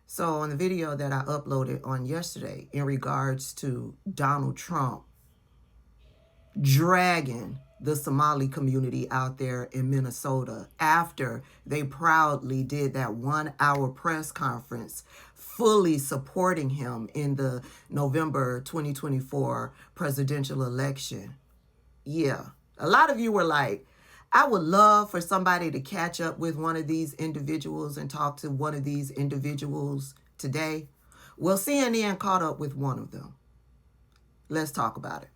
So on the video that I uploaded on yesterday in regards to Donald Trump dragging the Somali community out there in Minnesota after they proudly did that 1-hour press conference fully supporting him in the November 2024 presidential election. Yeah, a lot of you were like, I would love for somebody to catch up with one of these individuals and talk to one of these individuals today. Well, CNN caught up with one of them. Let's talk about it.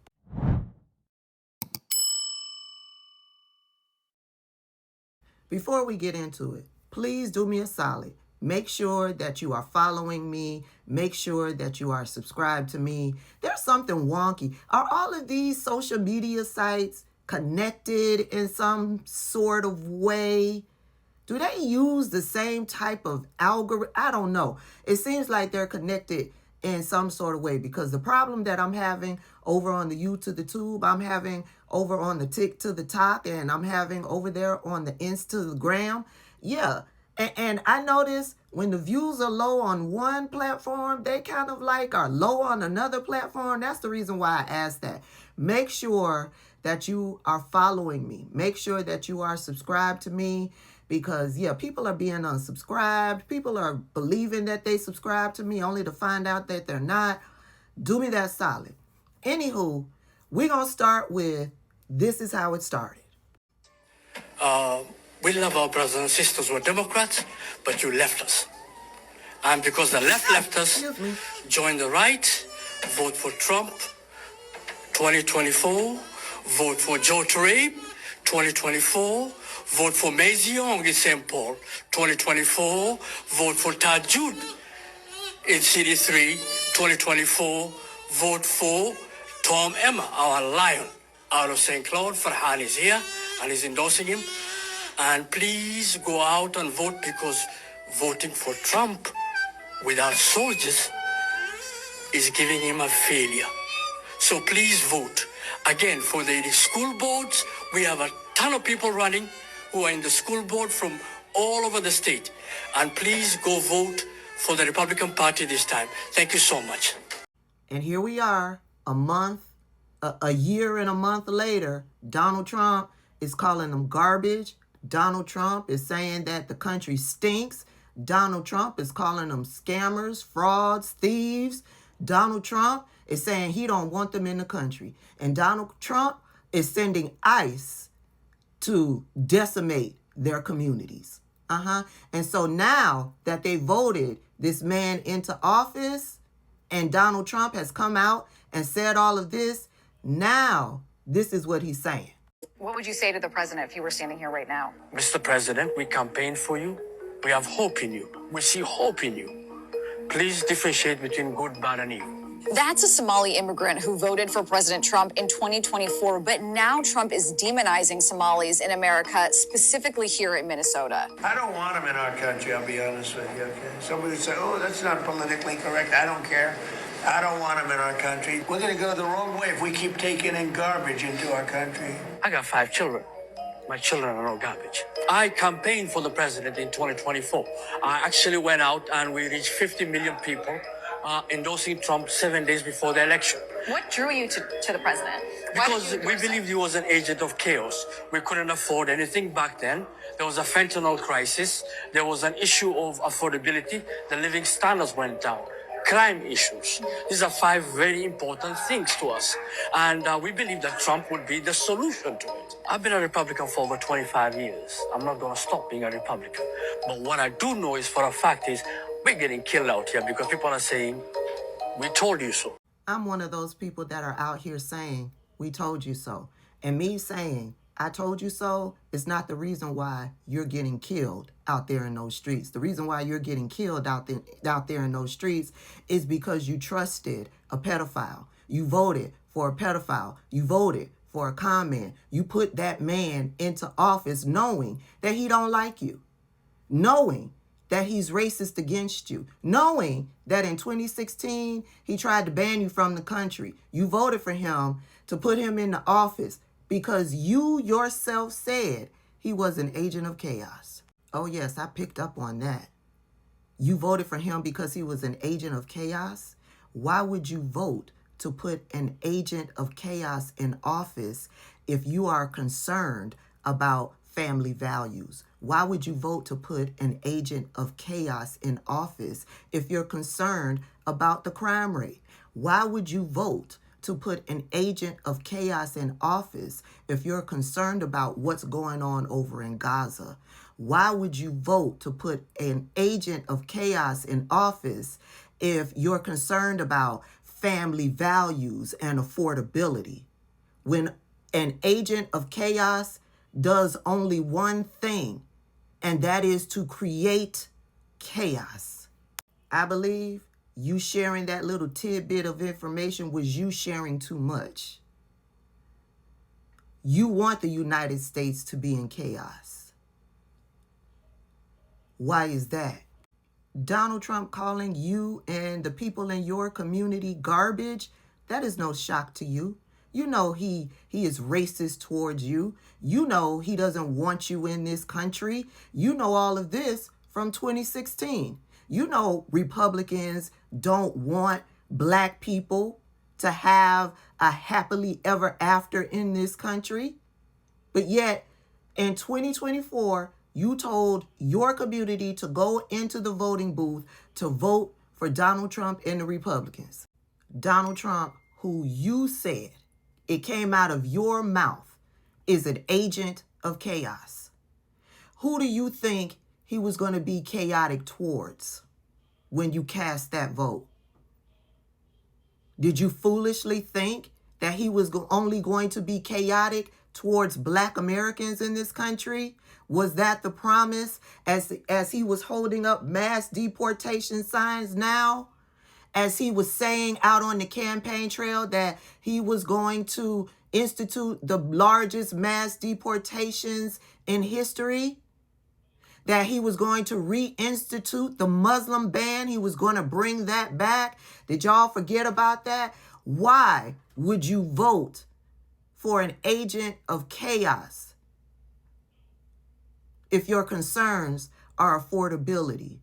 Before we get into it, please do me a solid. Make sure that you are following me. Make sure that you are subscribed to me. There's something wonky. Are all of these social media sites connected in some sort of way? Do they use the same type of algorithm? I don't know. It seems like they're connected in some sort of way, because the problem that I'm having over on the YouTube, I'm having over on the TikTok, and I'm having over there on the Instagram. Yeah. And I notice when the views are low on one platform, they kind of like are low on another platform. That's the reason why I asked that. Make sure that you are following me. Make sure that you are subscribed to me, because, yeah, people are being unsubscribed. People are believing that they subscribe to me only to find out that they're not. Do me that solid. Anywho, we're going to start with, this is how it started. We love our brothers and sisters who are Democrats, but you left us. And because the left left us, join the right, vote for Trump, 2024, vote for Joe Trabe, 2024, vote for Mazie Young in St. Paul, 2024, vote for Todd Jude in CD3, 2024, vote for Tom Emma, our lion, out of St. Cloud. Farhan is here and is endorsing him. And please go out and vote, because voting for Trump without soldiers is giving him a failure. So please vote. Again, for the school boards, we have a ton of people running who are in the school board from all over the state. And please go vote for the Republican Party this time. Thank you so much. And here we are, a year and a month later. Donald Trump is calling them garbage. Donald Trump is saying that the country stinks. Donald Trump is calling them scammers, frauds, thieves. Donald Trump is saying he don't want them in the country. And Donald Trump is sending ICE to decimate their communities. And so now that they voted this man into office, and Donald Trump has come out and said all of this, now this is what he's saying. What would you say to the president if he were standing here right now? Mr. President, we campaign for you. We have hope in you. We see hope in you. Please differentiate between good, bad, and evil. That's a Somali immigrant who voted for President Trump in 2024, but now Trump is demonizing Somalis in America, specifically here in Minnesota. I don't want them in our country, I'll be honest with you, okay? Somebody say, oh, that's not politically correct. I don't care. I don't want them in our country. We're going to go the wrong way if we keep taking in garbage into our country. I got 5 children. My children are no garbage. I campaigned for the president in 2024. I actually went out and we reached 50 million people endorsing Trump 7 days before the election. What drew you to the president? Because we believed he was an agent of chaos. We couldn't afford anything back then. There was a fentanyl crisis. There was an issue of affordability. The living standards went down. Crime issues. These are 5 very important things to us. And we believe that Trump would be the solution to it. I've been a Republican for over 25 years. I'm not going to stop being a Republican. But what I do know is for a fact is we're getting killed out here because people are saying, we told you so. I'm one of those people that are out here saying, we told you so. And me saying, I told you so, is not the reason why you're getting killed out there in those streets. The reason why you're getting killed out there in those streets is because you trusted a pedophile. You voted for a pedophile. You voted for a con man. You put that man into office knowing that he don't like you, knowing that he's racist against you, knowing that in 2016, he tried to ban you from the country. You voted for him to put him in the office because you yourself said he was an agent of chaos. Oh yes, I picked up on that. You voted for him because he was an agent of chaos? Why would you vote to put an agent of chaos in office if you are concerned about family values? Why would you vote to put an agent of chaos in office if you're concerned about the crime rate? Why would you vote to put an agent of chaos in office if you're concerned about what's going on over in Gaza? Why would you vote to put an agent of chaos in office if you're concerned about family values and affordability? When an agent of chaos does only one thing, and that is to create chaos. I believe you sharing that little tidbit of information was you sharing too much. You want the United States to be in chaos. Why is that? Donald Trump calling you and the people in your community garbage, that is no shock to you. You know he is racist towards you. You know he doesn't want you in this country. You know all of this from 2016. You know Republicans don't want black people to have a happily ever after in this country. But yet, in 2024, you told your community to go into the voting booth to vote for Donald Trump and the Republicans. Donald Trump, who you said, it came out of your mouth, is an agent of chaos. Who do you think he was going to be chaotic towards when you cast that vote? Did you foolishly think that he was only going to be chaotic towards black Americans in this country? Was that the promise as he was holding up mass deportation signs now? As he was saying out on the campaign trail that he was going to institute the largest mass deportations in history? That he was going to reinstitute the Muslim ban. He was going to bring that back. Did y'all forget about that? Why would you vote for an agent of chaos if your concerns are affordability,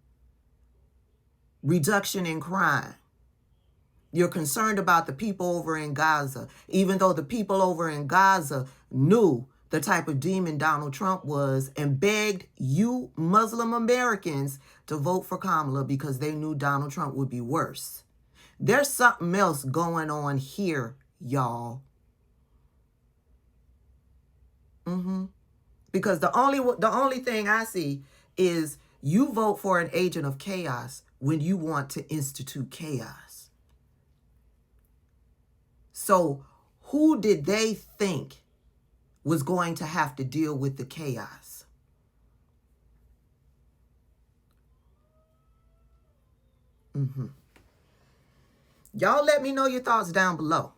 reduction in crime? You're concerned about the people over in Gaza, even though the people over in Gaza knew the type of demon Donald Trump was and begged you Muslim Americans to vote for Kamala because they knew Donald Trump would be worse. There's something else going on here, y'all. Because the only thing I see is you vote for an agent of chaos when you want to institute chaos. So who did they think was going to have to deal with the chaos? Y'all let me know your thoughts down below.